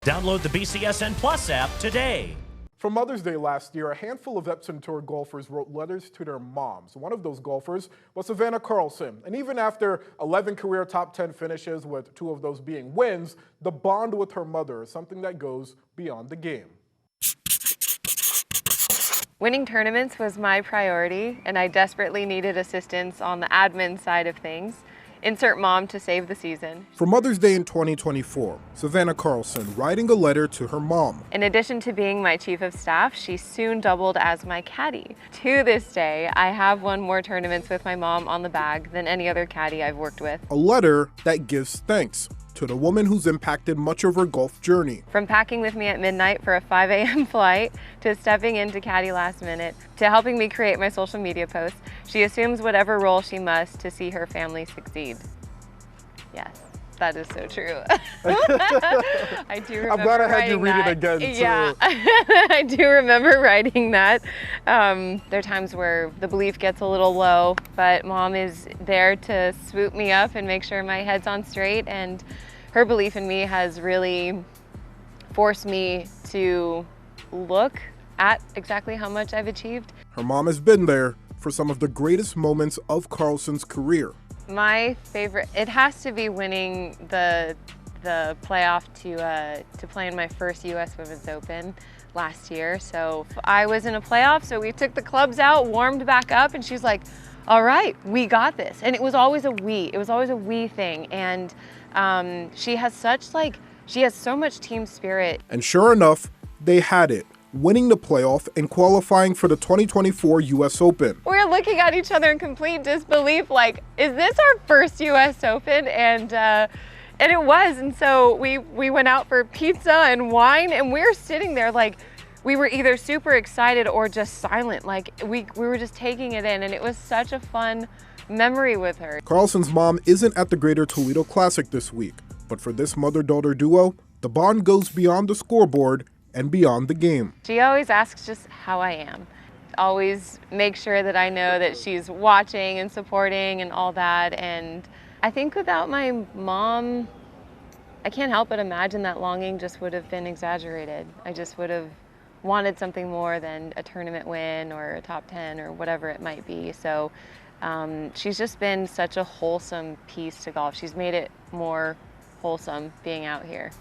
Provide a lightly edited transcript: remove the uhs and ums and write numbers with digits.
Download the BCSN Plus app today. For Mother's Day last year, a handful of Epson Tour golfers wrote letters to their moms. One of those golfers was Savannah Carlson. And even after 11 career top 10 finishes, with 2 of those being wins, the bond with her mother is something that goes beyond the game. Winning tournaments was my priority, and I desperately needed assistance on the admin side of things. Insert mom to save the season. For Mother's Day in 2024, Savannah Carlson writing a letter to her mom. In addition to being my chief of staff, she soon doubled as my caddy. To this day, I have won more tournaments with my mom on the bag than any other caddy I've worked with. A letter that gives thanks to the woman who's impacted much of her golf journey. From packing with me at midnight for a 5 a.m. flight, to stepping in to caddy last minute, to helping me create my social media posts, she assumes whatever role she must to see her family succeed. Yes, that is so true. I do remember I'm glad I had you read that. it again, too. Yeah, I do remember writing that. There are times where the belief gets a little low, but mom is there to swoop me up and make sure my head's on straight, and her belief in me has really forced me to look at exactly how much I've achieved. Her mom has been there for some of the greatest moments of Carlson's career. My favorite, it has to be winning the playoff to play in my first U.S. Women's Open last year. So I was in a playoff, so we took the clubs out, warmed back up, and she's like, all right, we got this. And it was always a we. It was always a we thing. And she has so much team spirit. And sure enough, they had it, winning the playoff and qualifying for the 2024 U.S. Open. We were looking at each other in complete disbelief, like, is this our first U.S. Open? And it was. And so we went out for pizza and wine, and we were sitting there like, we were either super excited or just silent. Like we were just taking it in, and it was such a fun memory with her. Carlson's mom isn't at the Greater Toledo Classic this week, but for this mother-daughter duo, the bond goes beyond the scoreboard and beyond the game. She always asks just how I am. Always make sure that I know that she's watching and supporting and all that. And I think without my mom, I can't help but imagine that longing just would have been exaggerated. I just would have wanted something more than a tournament win or a top 10 or whatever it might be. So she's just been such a wholesome piece to golf. She's made it more wholesome being out here.